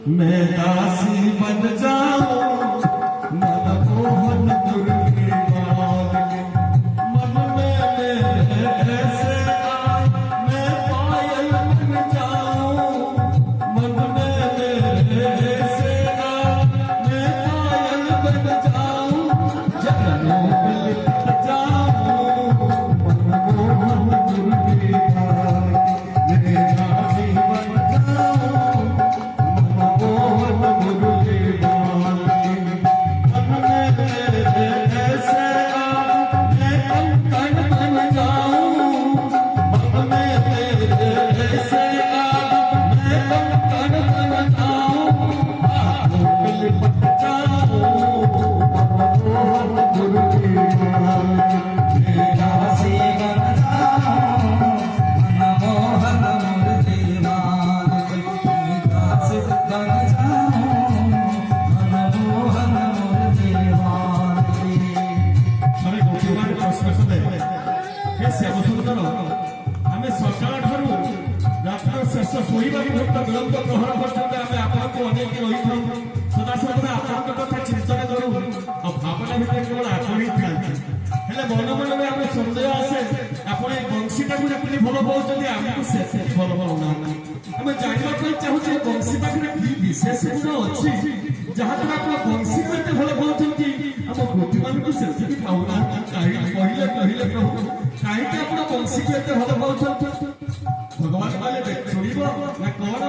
मैं दासी बन जाऊं मनमोहन दुर्गे बाल के मन में मेरे ऐसे आए मैं पायल बन जाऊं मन में मेरे ऐसे आए मैं पायल बन जाऊं जनों में लिपट जाऊं मनमोहन दुर्गे बाल के मैं दासी बन जाऊं मनमोहन दुर्गे बाल के मन में मेरे ऐसे आए मैं कंकण बन जाऊं मन में मेरे ऐसे आए मैं कंकण बन जाऊं हाथों में लिपट जाऊं मनमोहन दुर्गे बाल के मैं दासी बन जाऊं मनमोहन मूर्ति मान मैं दासी बन जाऊं मनमोहन मूर्ति मान ଥରେ ଗୋପୀମାନେ ପ୍ରଶ୍ନ କଲେ ହେ ଶ୍ୟାମସୁନ୍ଦର ଆମେ ସକାଳ ଠାରୁ ରାତ୍ର ଶେଷ ଶୋଇବା ମୁହୂର୍ତ୍ତ ବିଳମ୍ବ ପ୍ରହର ପର୍ଯ୍ୟନ୍ତ ଆମେ ଆପଣଙ୍କୁ ଅନେଇକି ରହିଥାଉ ସଦାସର୍ବଦା ଆପଣଙ୍କ କଥା ଚିନ୍ତନ କରୁ ଆଉ ଭାବନା ଭିତରେ କେବଳ ଆପଣ ହିଁ ଥାନ୍ତି ହେଲେ ମନ ମନରେ ଆମେ ସନ୍ଦେହ ଆସେ ଆପଣ ଏ ବଂଶୀଟାକୁ ଯେମିତି ଭଲ ପାଉଛନ୍ତି ଆମକୁ ସେତିକି ଭଲ ପାଉନାହାନ୍ତି ଆମେ ଜାଣିବା ପାଇଁ ଚାହୁଁଛୁ ଏ ବଂଶୀ ପାଖରେ କି ବିଶେଷ ଗୁଣ ଅଛି ଯାହାଦ୍ୱାରା ଆପଣ ବଂଶୀକୁ ଏତେ ଭଲ ପାଉଛନ୍ତି ଆମ ଗୋପୀମାନଙ୍କୁ ସେତିକି ପାଉନାହାନ୍ତି କାହିଁକି କହିଲେ କହିଲେ ପ୍ରଭୁ କାହିଁକି ଆପଣ ବଂଶୀକୁ ଏତେ ଭଲ ପାଉଛନ୍ତି ଭଗବାନ କହିଲେ ଶୁଣିବ ନା କଣ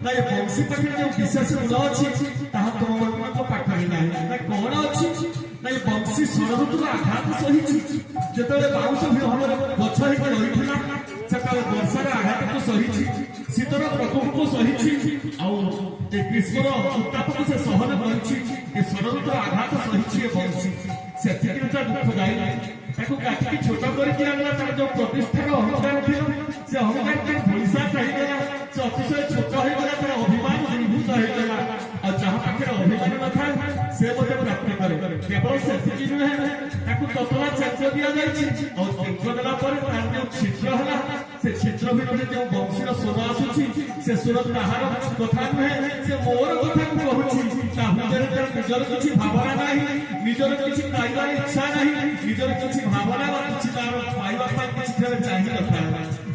ନା ଏ ବଂଶୀ ପାଖରେ ଯେଉଁ ବିଶେଷ ଗୁଣ ଅଛି ତାହା ତୁମମାନଙ୍କ ପାଖରେ ନାହିଁ ନା କଣ ଅଛି ନା ଏ ବଂଶୀ ଷଡ଼ଋତୁର ଆଘାତ ସହିଛି ଯେତେବେଳେ ବାଉଁଶ ଭାବରେ ଗଛ ହେଇକି ରହିଥିଲା ସେତେବେଳେ ବର୍ଷାର ଆଘାତକୁ ସହିଛି ଶୀତର ପ୍ରକୋପକୁ ସହିଛି ଆଉ ଏ ଗ୍ରୀଷ୍ମର ଉତ୍ତାପକୁ ସେ ସହନ କରିଛି ଏ ଷଡ଼ଋତୁର ଆଘାତ ସହିଛି ଏ ବଂଶୀ ସେତିକିରେ ତା ଦୁଃଖ ଯାଇନାହିଁ ତାକୁ କାଟିକି ଛୋଟ କରିକି ଆଣିଲା ତାର ଯୋଉ ପ୍ରତିଷ୍ଠାର ଅହଙ୍କାର ଥିଲା ସେ ଅହଙ୍କାର ତାର ଧୂଳିସାତ ହେଇଗଲା ସେ ଅତିଶୟ ଛୋଟ ହେଇଗଲା ତାର ଅଭିମାନ ଦୂରୀଭୂତ ହେଇଗଲା ଆଉ ଯାହା ପାଖରେ ଅଭିମାନ ନଥାଏ ସେ ମଧ୍ୟ ପ୍ରାପ୍ତ କରେ କେବଳ ସେତିକି ନୁହେଁ ତାକୁ ତତଲା ଚାଞ୍ଚ ଦିଆଯାଇଛି ଆଉ ଚାଞ୍ଚ ଦେଲା ପରେ ତାର ଯୋଉ ଛିଦ୍ର ହେଲା ସେ ଛିଦ୍ର ଭିତରେ ଯୋଉ ବଂଶୀର ସ୍ୱର ଆସୁଛି ସେ ସ୍ୱର ତାହାର କଥା ନୁହେଁ ସେ ମୋର କଥାକୁ କହୁଛି ତା ଭିତରେ ତାର ନିଜର କିଛି ଭାବନା ନାହିଁ ନିଜର କିଛି ପାଇବାର ଇଚ୍ଛା ନାହିଁ ନିଜର କିଛି ଭାବନା ବା କିଛି ତାର ପାଇବା ପାଇଁ କିଛି ଥରେ ଚାହିଁ ନଥାଏ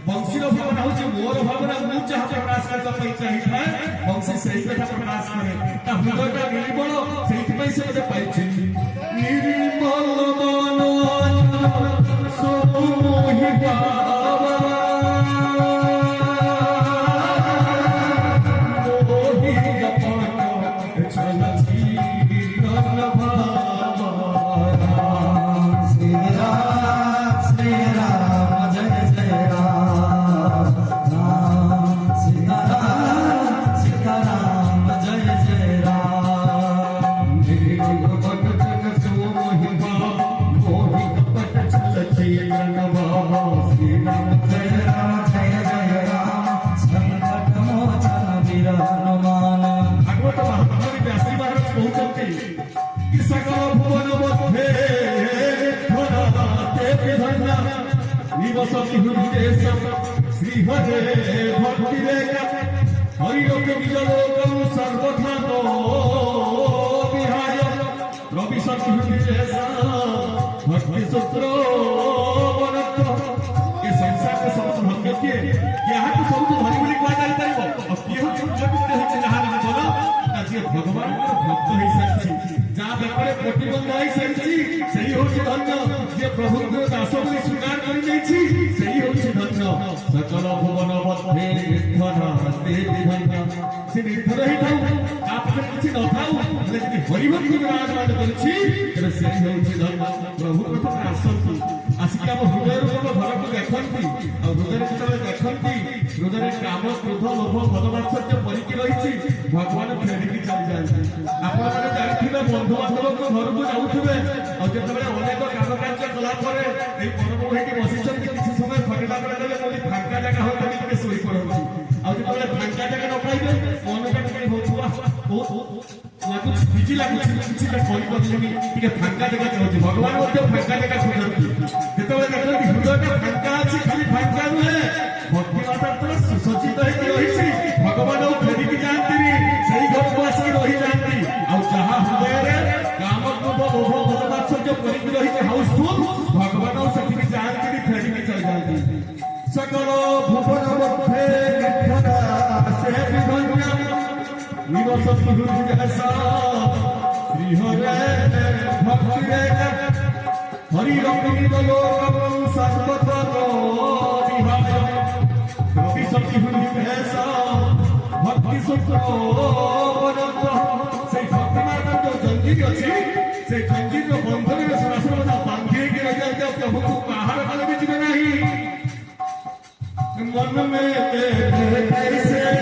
ବଂଶୀର ଭାବନା ହଉଛି ମୋର ଭାବନା ମୁଁ ଯାହା ପ୍ରକାଶ କରିବା ପାଇଁ ଚାହିଁଥାଏ ବଂଶୀ ସେଇ କଥା ପ୍ରକାଶ କରେ ତା ହୃଦୟଟା ନିର୍ମଳ ସେଇଥିପାଇଁ ସେ ମୋତେ ପାଇଛି ନିର୍ମଳ ମନ ସୋହି ବାବା ମୋହି ଗପନ ଚଲଛି ତନ ଭାବା श्री राम जय जय राम राम सीताराम जय जय राम जय राम जय जय राम संकट मोचन विरहनुमान ଭାଗବତ ମହାତ୍ମାରେ ବ୍ୟାସୀ ମହାରାଜ କହୁଛନ୍ତି କି ସକଳ ଭୁବନ ମଧ୍ୟରେ ଧନ୍ୟ ନିବସତି ହୃଦେ ଶ୍ରୀ ହରେ ଭକ୍ତିରେ ହରିଲୋକ ନିଜ ଲୋକ ସର୍ବଥା ବିହାୟ ରବି ସତି ହୃଦେ ଭକ୍ତି ସୂତ୍ର ଏ ସଂସାରରେ ସବୁଠୁ ଭକ୍ତ କିଏ ଯାହାକୁ ସବୁଠୁ ଧରି ବୋଲି କୁହାଯାଇପାରିବ ଆଉ କିଏ ହଉଛି ଉଚ୍ଚକୃତ୍ୟ ହେଇଛି ଯାହାର ଜୀବନ ଯିଏ ଭଗବାନଙ୍କର ଭକ୍ତ ହେଇସାରିଛି ଯାହା ବେକରେ ପ୍ରତିବନ୍ଧ ହେଇସାରିଛି ସେଇ ହଉଛି ଧନ୍ୟ ଯିଏ ପ୍ରଭୁଙ୍କର ଦାସ ବୋଲି ସ୍ୱୀକାର କରିନେଇଛି ସେଇ ହଉଛି ଧନ୍ୟ ସକଳ ଭୁବନ ମଧ୍ୟରେ ନିର୍ଧନ ହସ୍ତେ ଧନ୍ୟ ସେ ନିର୍ଧନ ହେଇଥାଉ ତା ପାଖରେ କିଛି ନଥାଉ ହେଲେ ଯଦି ହରିଭକ୍ତି ବିରାଜମାନ କରିଛି ତେବେ ସେଇ ହଉଛି ଧନ୍ୟ ପ୍ରଭୁ ପ୍ରଥମେ ଆସନ୍ତୁ ଆସିକି ଆମ ହୃଦୟରୁ ଆମ ଘରକୁ ଦେଖନ୍ତି ଆଉ ହୃଦୟରେ ଯେତେବେଳେ ଦେଖନ୍ତି ହୃଦୟରେ କାମ କ୍ରୋଧ ଲୋଭ ମଦମାତ୍ସର୍ଯ୍ୟ ପରିକି ରହିଛି ଭଗବାନ ଫେରିକି ଚାଲିଯାଆନ୍ତି ଆପଣମାନେ ଜାଣିଥିବେ ବନ୍ଧୁବାନ୍ଧବଙ୍କ ଘରକୁ ଯାଉଥିବେ ଆଉ ଯେତେବେଳେ ଅନେକ କାମ କାର୍ଯ୍ୟ କଲା ପରେ ଏଇ ପର୍ବ ହେଇକି ବସିଛନ୍ତି କିଛି ସମୟ ଖଟିଲା ବେଳେ ଦେଲେ କୋଉଠି ଫାଙ୍କା ଜାଗା ହଉ ଟିକେ ଶୋଇପଡ଼ନ୍ତି ଆଉ ଯେତେବେଳେ ଫାଙ୍କା ଜାଗା ନ ପାଇବେ ମନଟା ଟିକେ ହଉଥିବା ଲାଗୁଛି ବିଜି ଲାଗୁଛି କିଛି କରିପାରୁନି ଟିକେ ଫାଙ୍କା ଜାଗା ଚାହୁଁଛି ଭଗବାନ ମଧ୍ୟ ଫାଙ୍କା ଜାଗା ଖୋଜନ୍ତି ଯେତେବେଳେ ଦେଖନ୍ତି ହୃଦୟଟା ଫାଙ୍କା ଅଛି ଖାଲି ଫାଙ୍କା ନୁହେଁ ଭକ୍ତି ମାତା ସୁସଜ୍ଜିତ ହେଇକି ରହିଛି ଭଗବାନ ଆଉ ଫେରିକି ଯାଆନ୍ତିନି ସେଇ ଘର सती हुई जैसा श्री हरे भक्ति रे हरि रंगी लोक शाश्वत विहाय रवि सती हुई जैसा भक्ति सूत्र से भक्ति मार्ग जो जंजीर अच्छी से जंजीर बंधन में सरस्वती बांधे के रह जाए प्रभु को बाहर वाले भी जीवे नहीं मन में कैसे